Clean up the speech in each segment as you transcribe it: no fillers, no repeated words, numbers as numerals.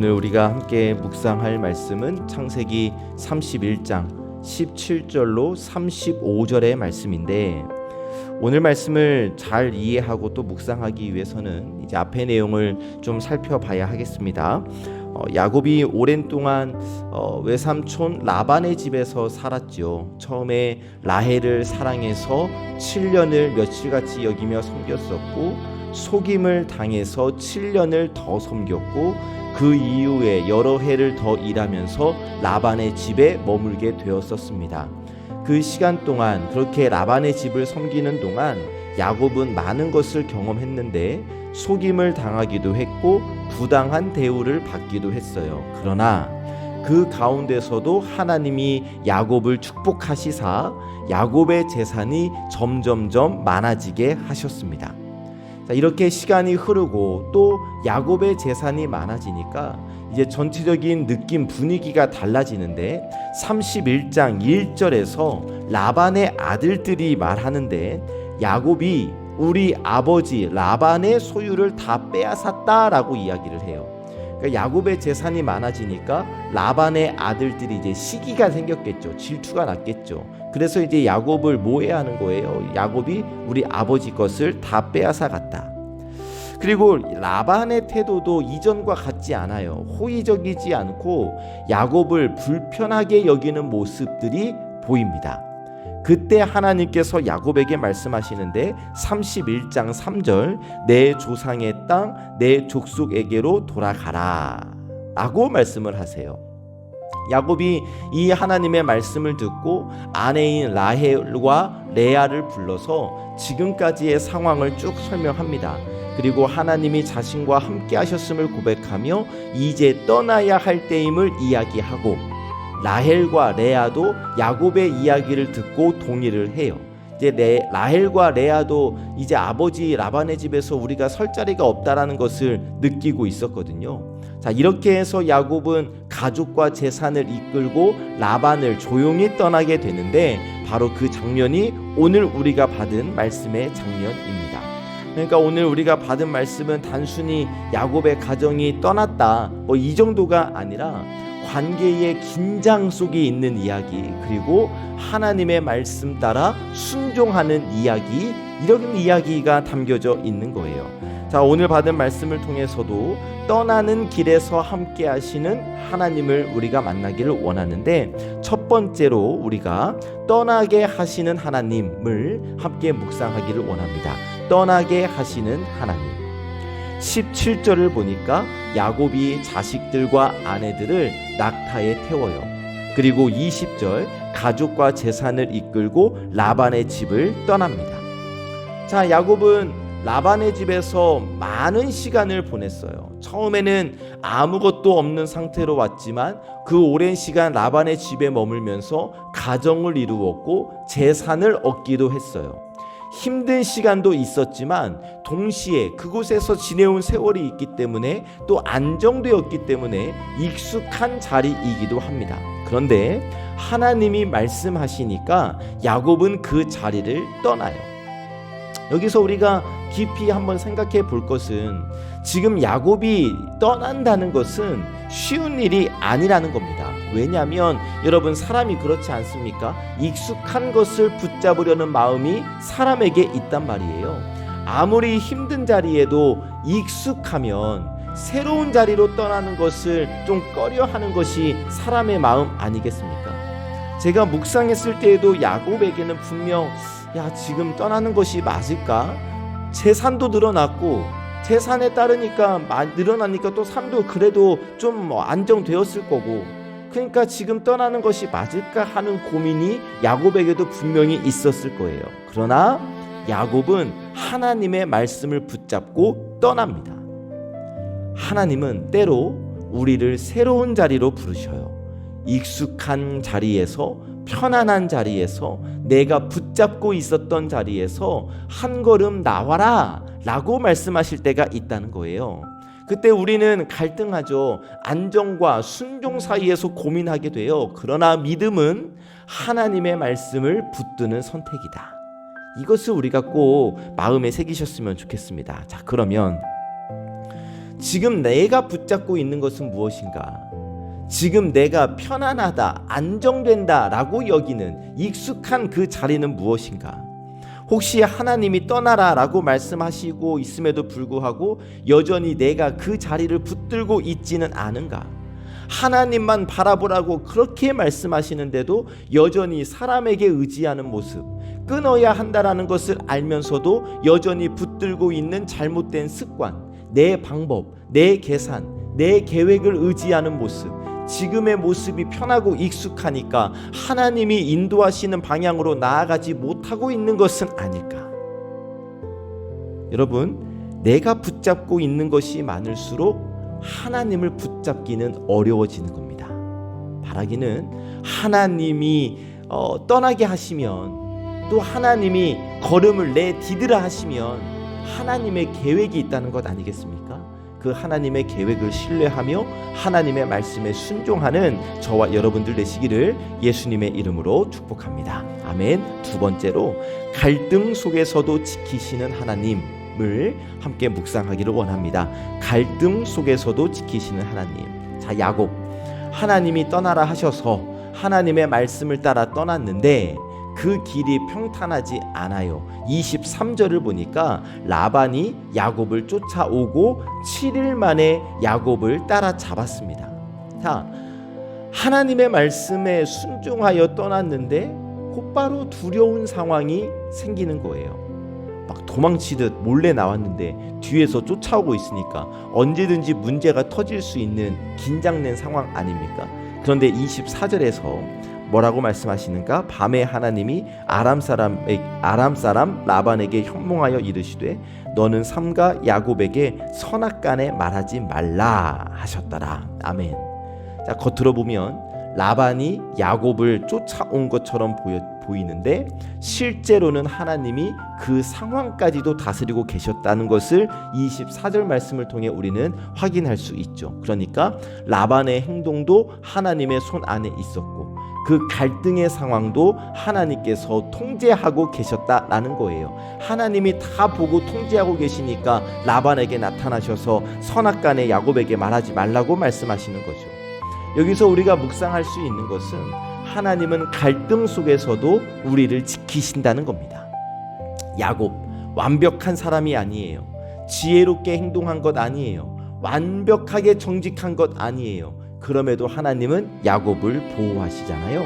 오늘 우리가 함께 묵상할 말씀은 창세기 31장 17절로 35절의 말씀인데, 오늘 말씀을 잘 이해하고 또 묵상하기 위해서는 이제 앞의 내용을 좀 살펴봐야 하겠습니다. 야곱이 오랜 동안 외삼촌 라반의 집에서 살았죠. 처음에 라헬을 사랑해서 7년을 며칠같이 여기며 섬겼었고, 속임을 당해서 7년을 더 섬겼고, 그 이후에 여러 해를 더 일하면서 라반의 집에 머물게 되었었습니다. 그 시간 동안 그렇게 라반의 집을 섬기는 동안 야곱은 많은 것을 경험했는데 속임을 당하기도 했고 부당한 대우를 받기도 했어요. 그러나 그 가운데서도 하나님이 야곱을 축복하시사 야곱의 재산이 점점점 많아지게 하셨습니다. 이렇게 시간이 흐르고 또 야곱의 재산이 많아지니까 이제 전체적인 느낌 분위기가 달라지는데, 31장 1절에서 라반의 아들들이 말하는데 야곱이 우리 아버지 라반의 소유를 다 빼앗았다라고 이야기를 해요. 그러니까 야곱의 재산이 많아지니까 라반의 아들들이 이제 시기가 생겼겠죠. 질투가 났겠죠. 그래서 이제 야곱을 모해하는 거예요. 야곱이 우리 아버지 것을 다 빼앗아 갔다. 그리고 라반의 태도도 이전과 같지 않아요. 호의적이지 않고 야곱을 불편하게 여기는 모습들이 보입니다. 그때 하나님께서 야곱에게 말씀하시는데 31장 3절 내 조상의 땅 내 족속에게로 돌아가라 라고 말씀을 하세요. 야곱이 이 하나님의 말씀을 듣고 아내인 라헬과 레아를 불러서 지금까지의 상황을 쭉 설명합니다. 그리고 하나님이 자신과 함께 하셨음을 고백하며 이제 떠나야 할 때임을 이야기하고, 라헬과 레아도 야곱의 이야기를 듣고 동의를 해요. 이제 라헬과 레아도 이제 아버지 라반의 집에서 우리가 설 자리가 없다라는 것을 느끼고 있었거든요. 자, 이렇게 해서 야곱은 가족과 재산을 이끌고 라반을 조용히 떠나게 되는데, 바로 그 장면이 오늘 우리가 받은 말씀의 장면입니다. 그러니까 오늘 우리가 받은 말씀은 단순히 야곱의 가정이 떠났다 이 정도가 아니라 관계의 긴장 속에 있는 이야기, 그리고 하나님의 말씀 따라 순종하는 이야기, 이런 이야기가 담겨져 있는 거예요. 자, 오늘 받은 말씀을 통해서도 떠나는 길에서 함께 하시는 하나님을 우리가 만나기를 원하는데, 첫 번째로 우리가 떠나게 하시는 하나님을 함께 묵상하기를 원합니다. 떠나게 하시는 하나님. 17절을 보니까 야곱이 자식들과 아내들을 낙타에 태워요. 그리고 20절 가족과 재산을 이끌고 라반의 집을 떠납니다. 자, 야곱은 라반의 집에서 많은 시간을 보냈어요. 처음에는 아무것도 없는 상태로 왔지만 그 오랜 시간 라반의 집에 머물면서 가정을 이루었고 재산을 얻기도 했어요. 힘든 시간도 있었지만 동시에 그곳에서 지내온 세월이 있기 때문에 또 안정되었기 때문에 익숙한 자리이기도 합니다. 그런데 하나님이 말씀하시니까 야곱은 그 자리를 떠나요. 여기서 우리가 깊이 한번 생각해 볼 것은, 지금 야곱이 떠난다는 것은 쉬운 일이 아니라는 겁니다. 왜냐하면 여러분, 사람이 그렇지 않습니까? 익숙한 것을 붙잡으려는 마음이 사람에게 있단 말이에요. 아무리 힘든 자리에도 익숙하면 새로운 자리로 떠나는 것을 좀 꺼려하는 것이 사람의 마음 아니겠습니까? 제가 묵상했을 때에도 야곱에게는 분명 지금 떠나는 것이 맞을까? 재산도 늘어났고 재산에 따르니까 늘어나니까 또 삶도 그래도 좀 안정되었을 거고, 그러니까 지금 떠나는 것이 맞을까 하는 고민이 야곱에게도 분명히 있었을 거예요. 그러나 야곱은 하나님의 말씀을 붙잡고 떠납니다. 하나님은 때로 우리를 새로운 자리로 부르셔요. 익숙한 자리에서, 편안한 자리에서, 내가 붙잡고 있었던 자리에서 한 걸음 나와라 라고 말씀하실 때가 있다는 거예요. 그때 우리는 갈등하죠. 안정과 순종 사이에서 고민하게 돼요. 그러나 믿음은 하나님의 말씀을 붙드는 선택이다. 이것을 우리가 꼭 마음에 새기셨으면 좋겠습니다. 자, 그러면 지금 내가 붙잡고 있는 것은 무엇인가? 지금 내가 편안하다, 안정된다 라고 여기는 익숙한 그 자리는 무엇인가? 혹시 하나님이 떠나라 라고 말씀하시고 있음에도 불구하고 여전히 내가 그 자리를 붙들고 있지는 않은가? 하나님만 바라보라고 그렇게 말씀하시는데도 여전히 사람에게 의지하는 모습, 끊어야 한다라는 것을 알면서도 여전히 붙들고 있는 잘못된 습관, 내 방법, 내 계산, 내 계획을 의지하는 모습, 지금의 모습이 편하고 익숙하니까 하나님이 인도하시는 방향으로 나아가지 못하고 있는 것은 아닐까? 여러분, 내가 붙잡고 있는 것이 많을수록 하나님을 붙잡기는 어려워지는 겁니다. 바라기는 하나님이 떠나게 하시면, 또 하나님이 걸음을 내디디라 하시면 하나님의 계획이 있다는 것 아니겠습니까? 그 하나님의 계획을 신뢰하며 하나님의 말씀에 순종하는 저와 여러분들 되시기를 예수님의 이름으로 축복합니다. 아멘. 두 번째로, 갈등 속에서도 지키시는 하나님을 함께 묵상하기를 원합니다. 갈등 속에서도 지키시는 하나님. 자, 야곱, 하나님이 떠나라 하셔서 하나님의 말씀을 따라 떠났는데 그 길이 평탄하지 않아요. 23절을 보니까 라반이 야곱을 쫓아오고 7일 만에 야곱을 따라잡았습니다. 자, 하나님의 말씀에 순종하여 떠났는데 곧바로 두려운 상황이 생기는 거예요. 막 도망치듯 몰래 나왔는데 뒤에서 쫓아오고 있으니까 언제든지 문제가 터질 수 있는 긴장된 상황 아닙니까? 그런데 24절에서 뭐라고 말씀하시는가? 밤에 하나님이 아람 사람 라반에게 현몽하여 이르시되 너는 삼가 야곱에게 선악간에 말하지 말라 하셨더라. 아멘. 자, 겉으로 보면 라반이 야곱을 쫓아온 것처럼 보이는데 실제로는 하나님이 그 상황까지도 다스리고 계셨다는 것을 24절 말씀을 통해 우리는 확인할 수 있죠. 그러니까 라반의 행동도 하나님의 손 안에 있었고 그 갈등의 상황도 하나님께서 통제하고 계셨다라는 거예요. 하나님이 다 보고 통제하고 계시니까 라반에게 나타나셔서 선악간에 야곱에게 말하지 말라고 말씀하시는 거죠. 여기서 우리가 묵상할 수 있는 것은 하나님은 갈등 속에서도 우리를 지키신다는 겁니다. 야곱, 완벽한 사람이 아니에요. 지혜롭게 행동한 것 아니에요. 완벽하게 정직한 것 아니에요. 그럼에도 하나님은 야곱을 보호하시잖아요.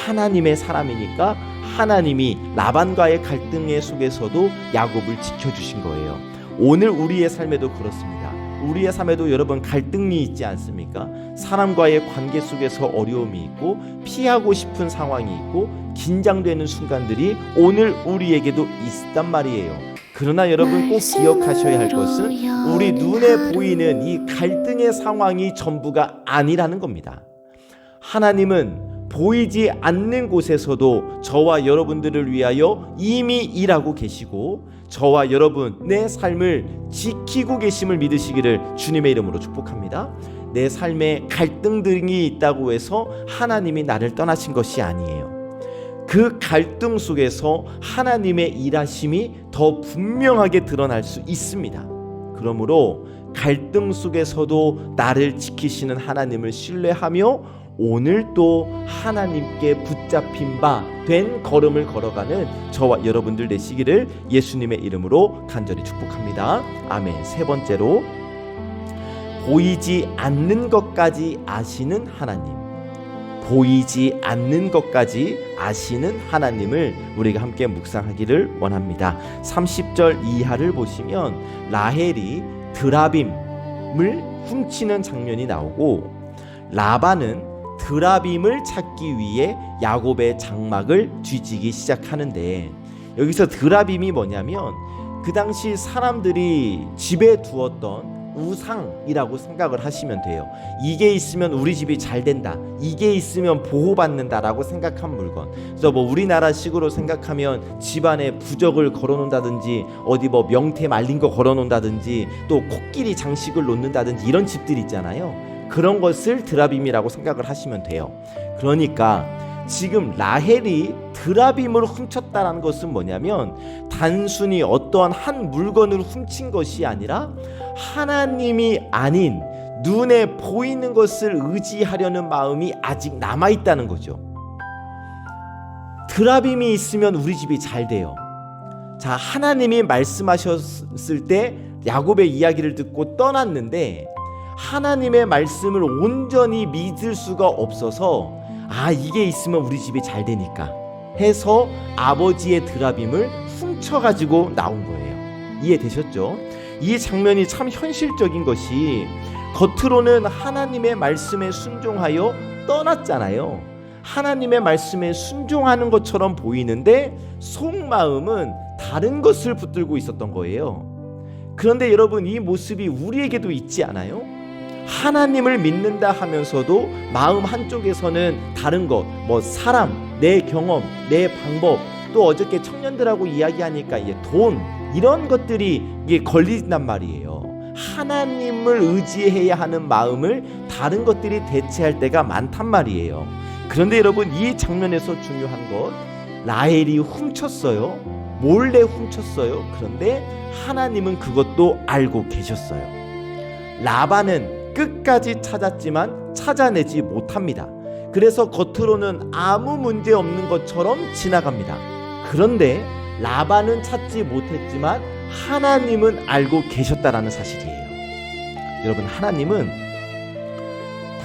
하나님의 사람이니까 하나님이 라반과의 갈등의 속에서도 야곱을 지켜주신 거예요. 오늘 우리의 삶에도 그렇습니다. 우리의 삶에도 여러분 갈등이 있지 않습니까? 사람과의 관계 속에서 어려움이 있고 피하고 싶은 상황이 있고 긴장되는 순간들이 오늘 우리에게도 있단 말이에요. 그러나 여러분 꼭 기억하셔야 할 것은 우리 눈에 보이는 이 갈등의 상황이 전부가 아니라는 겁니다. 하나님은 보이지 않는 곳에서도 저와 여러분들을 위하여 이미 일하고 계시고 저와 여러분의 삶을 지키고 계심을 믿으시기를 주님의 이름으로 축복합니다. 내 삶에 갈등들이 있다고 해서 하나님이 나를 떠나신 것이 아니에요. 그 갈등 속에서 하나님의 일하심이 더 분명하게 드러날 수 있습니다. 그러므로 갈등 속에서도 나를 지키시는 하나님을 신뢰하며 오늘도 하나님께 붙잡힌 바 된 걸음을 걸어가는 저와 여러분들 되시기를 예수님의 이름으로 간절히 축복합니다. 아멘. 세 번째로, 보이지 않는 것까지 아시는 하나님. 보이지 않는 것까지 아시는 하나님을 우리가 함께 묵상하기를 원합니다. 30절 이하를 보시면 라헬이 드라빔을 훔치는 장면이 나오고 라반은 드라빔을 찾기 위해 야곱의 장막을 뒤지기 시작하는데, 여기서 드라빔이 뭐냐면 그 당시 사람들이 집에 두었던 우상이라고 생각을 하시면 돼요. 이게 있으면 우리 집이 잘 된다, 이게 있으면 보호받는다라고 생각한 물건. 그래서 뭐 우리나라식으로 생각하면 집안에 부적을 걸어놓는다든지 어디 뭐 명태 말린 거 걸어놓는다든지 또 코끼리 장식을 놓는다든지 이런 집들이 있잖아요. 그런 것을 드라빔이라고 생각을 하시면 돼요. 그러니까 지금 라헬이 드라빔을 훔쳤다는 것은 뭐냐면 단순히 어떠한 한 물건을 훔친 것이 아니라 하나님이 아닌 눈에 보이는 것을 의지하려는 마음이 아직 남아있다는 거죠. 드라빔이 있으면 우리 집이 잘 돼요. 자, 하나님이 말씀하셨을 때 야곱의 이야기를 듣고 떠났는데 하나님의 말씀을 온전히 믿을 수가 없어서 이게 있으면 우리 집이 잘 되니까 해서 아버지의 드라빔을 훔쳐가지고 나온 거예요. 이해되셨죠? 이 장면이 참 현실적인 것이 겉으로는 하나님의 말씀에 순종하여 떠났잖아요. 하나님의 말씀에 순종하는 것처럼 보이는데 속마음은 다른 것을 붙들고 있었던 거예요. 그런데 여러분, 이 모습이 우리에게도 있지 않아요? 하나님을 믿는다 하면서도 마음 한쪽에서는 다른 것, 사람, 내 경험, 내 방법, 또 어저께 청년들하고 이야기하니까 돈, 이런 것들이 이게 걸린단 말이에요. 하나님을 의지해야 하는 마음을 다른 것들이 대체할 때가 많단 말이에요. 그런데 여러분, 이 장면에서 중요한 것, 라헬이 훔쳤어요. 몰래 훔쳤어요. 그런데 하나님은 그것도 알고 계셨어요. 라반은 끝까지 찾았지만 찾아내지 못합니다. 그래서 겉으로는 아무 문제 없는 것처럼 지나갑니다. 그런데 라반은 찾지 못했지만 하나님은 알고 계셨다라는 사실이에요. 여러분, 하나님은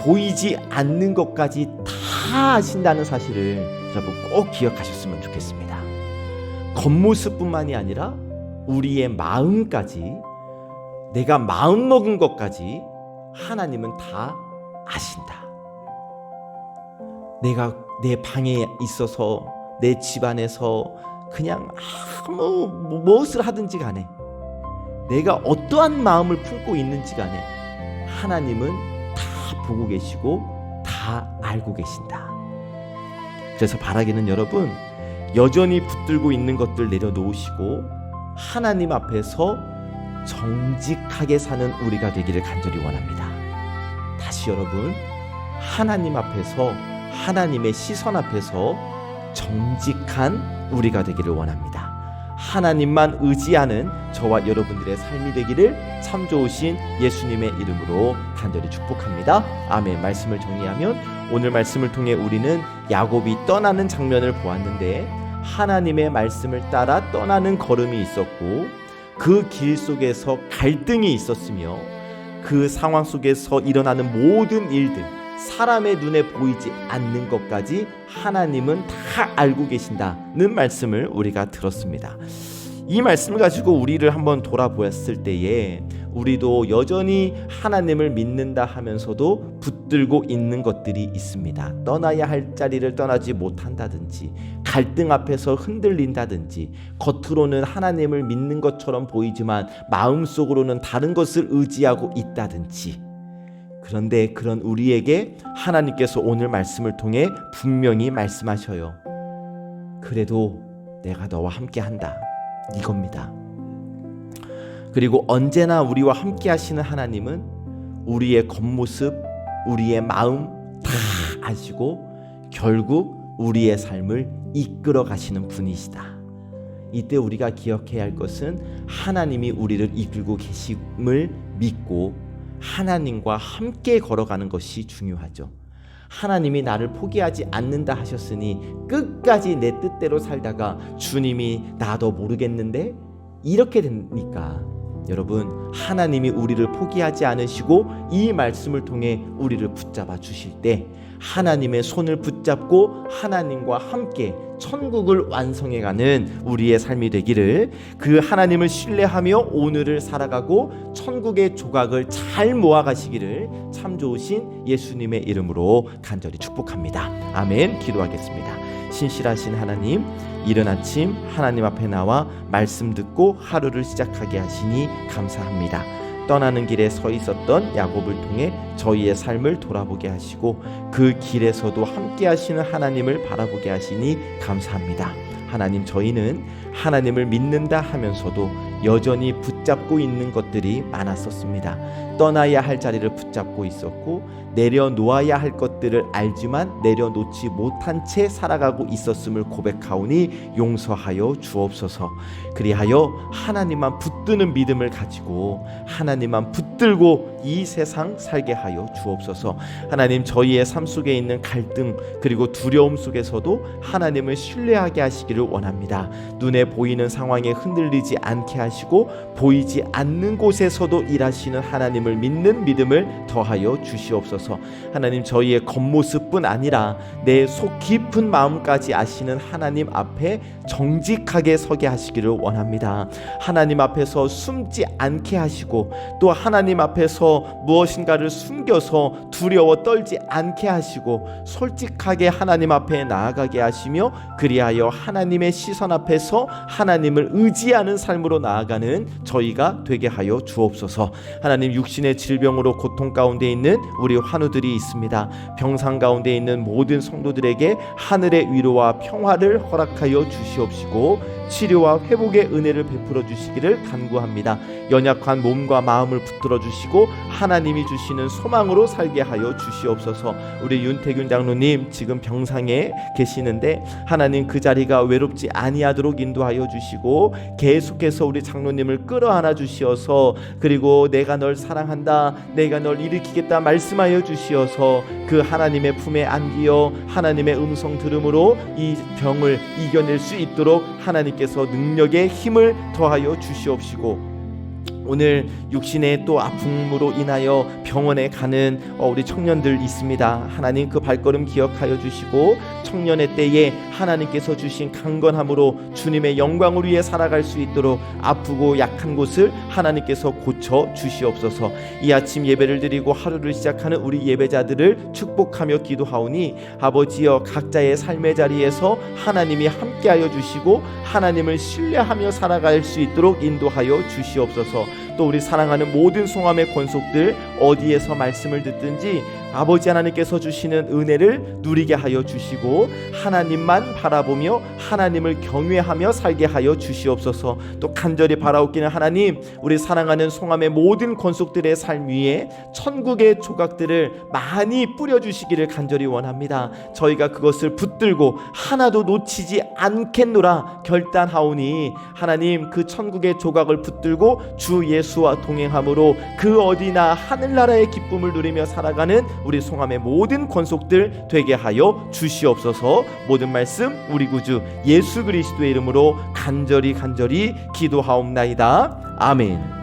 보이지 않는 것까지 다 아신다는 사실을 여러분 꼭 기억하셨으면 좋겠습니다. 겉모습뿐만이 아니라 우리의 마음까지, 내가 마음먹은 것까지 하나님은 다 아신다. 내가 내 방에 있어서 내 집안에서 그냥 아무 무엇을 하든지 간에, 내가 어떠한 마음을 품고 있는지 간에 하나님은 다 보고 계시고 다 알고 계신다. 그래서 바라기는 여러분, 여전히 붙들고 있는 것들 내려놓으시고 하나님 앞에서 정직하게 사는 우리가 되기를 간절히 원합니다. 다시 여러분, 하나님 앞에서, 하나님의 시선 앞에서 정직한 우리가 되기를 원합니다. 하나님만 의지하는 저와 여러분들의 삶이 되기를 참 좋으신 예수님의 이름으로 간절히 축복합니다. 아멘. 말씀을 정리하면 오늘 말씀을 통해 우리는 야곱이 떠나는 장면을 보았는데, 하나님의 말씀을 따라 떠나는 걸음이 있었고 그 길 속에서 갈등이 있었으며 그 상황 속에서 일어나는 모든 일들, 사람의 눈에 보이지 않는 것까지 하나님은 다 알고 계신다는 말씀을 우리가 들었습니다. 이 말씀을 가지고 우리를 한번 돌아보았을 때에 우리도 여전히 하나님을 믿는다 하면서도 붙들고 있는 것들이 있습니다. 떠나야 할 자리를 떠나지 못한다든지, 갈등 앞에서 흔들린다든지, 겉으로는 하나님을 믿는 것처럼 보이지만 마음속으로는 다른 것을 의지하고 있다든지. 그런데 그런 우리에게 하나님께서 오늘 말씀을 통해 분명히 말씀하셔요. 그래도 내가 너와 함께 한다, 이겁니다. 그리고 언제나 우리와 함께 하시는 하나님은 우리의 겉모습, 우리의 마음 다 아시고 결국 우리의 삶을 이끌어 가시는 분이시다. 이때 우리가 기억해야 할 것은 하나님이 우리를 이끌고 계심을 믿고 하나님과 함께 걸어가는 것이 중요하죠. 하나님이 나를 포기하지 않는다 하셨으니 끝까지 내 뜻대로 살다가 주님이 나도 모르겠는데 이렇게 되니까, 여러분, 하나님이 우리를 포기하지 않으시고 이 말씀을 통해 우리를 붙잡아 주실 때 하나님의 손을 붙잡고 하나님과 함께 천국을 완성해가는 우리의 삶이 되기를, 그 하나님을 신뢰하며 오늘을 살아가고 천국의 조각을 잘 모아가시기를 참 좋으신 예수님의 이름으로 간절히 축복합니다. 아멘. 기도하겠습니다. 신실하신 하나님, 이른 아침 하나님 앞에 나와 말씀 듣고 하루를 시작하게 하시니 감사합니다. 떠나는 길에 서 있었던 야곱을 통해 저희의 삶을 돌아보게 하시고 그 길에서도 함께 하시는 하나님을 바라보게 하시니 감사합니다. 하나님, 저희는 하나님을 믿는다 하면서도 여전히 붙잡고 있는 것들이 많았었습니다. 떠나야 할 자리를 붙잡고 있었고 내려놓아야 할 것들을 알지만 내려놓지 못한 채 살아가고 있었음을 고백하오니 용서하여 주옵소서. 그리하여 하나님만 붙드는 믿음을 가지고 하나님만 붙들고 이 세상 살게 하여 주옵소서. 하나님, 저희의 삶 속에 있는 갈등 그리고 두려움 속에서도 하나님을 신뢰하게 하시기를 원합니다. 눈에 보이는 상황에 흔들리지 않게 하시고 보이지 않는 곳에서도 일하시는 하나님을 믿는 믿음을 더하여 주시옵소서. 하나님, 저희의 겉모습뿐 아니라 내 속 깊은 마음까지 아시는 하나님 앞에 정직하게 서게 하시기를 원합니다. 하나님 앞에서 숨지 않게 하시고 또 하나님 앞에서 무엇인가를 숨겨서 두려워 떨지 않게 하시고 솔직하게 하나님 앞에 나아가게 하시며 그리하여 하나님의 시선 앞에서 하나님을 의지하는 삶으로 나아가는 저희가 되게 하여 주옵소서. 하나님, 육신의 질병으로 고통 가운데 있는 우리 환우들이 있습니다. 병상 가운데 있는 모든 성도들에게 하늘의 위로와 평화를 허락하여 주시옵시고 치료와 회복의 은혜를 베풀어 주시기를 간구합니다. 연약한 몸과 마음을 붙들어 주시고 하나님이 주시는 소망으로 살게 하여 주시옵소서. 우리 윤태균 장로님 지금 병상에 계시는데 하나님, 그 자리가 외롭지 아니하도록 인도하여 주시고 계속해서 우리 장로님을 끌어안아 주시어서 그리고 내가 널 사랑한다, 내가 널 일으키겠다 말씀하여 주시어서 그 하나님의 품에 안기어 하나님의 음성 들음으로 이 병을 이겨낼 수 있도록 하나님께서 능력의 힘을 더하여 주시옵시고 오늘 육신의 또 아픔으로 인하여 병원에 가는 우리 청년들 있습니다. 하나님, 그 발걸음 기억하여 주시고 청년의 때에 하나님께서 주신 강건함으로 주님의 영광을 위해 살아갈 수 있도록 아프고 약한 곳을 하나님께서 고쳐 주시옵소서. 이 아침 예배를 드리고 하루를 시작하는 우리 예배자들을 축복하며 기도하오니 아버지여, 각자의 삶의 자리에서 하나님이 함께하여 주시고 하나님을 신뢰하며 살아갈 수 있도록 인도하여 주시옵소서. 또 우리 사랑하는 모든 송암의 권속들 어디에서 말씀을 듣든지 아버지 하나님께서 주시는 은혜를 누리게 하여 주시고 하나님만 바라보며 하나님을 경외하며 살게 하여 주시옵소서. 또 간절히 바라옵기는 하나님, 우리 사랑하는 송암의 모든 권속들의 삶 위에 천국의 조각들을 많이 뿌려주시기를 간절히 원합니다. 저희가 그것을 붙들고 하나도 놓치지 않겠노라 결단하오니 하나님, 그 천국의 조각을 붙들고 주 예수와 동행함으로 그 어디나 하늘나라의 기쁨을 누리며 살아가는 우리 송암의 모든 권속들 되게 하여 주시옵소서. 모든 말씀 우리 구주 예수 그리스도의 이름으로 간절히 기도하옵나이다. 아멘.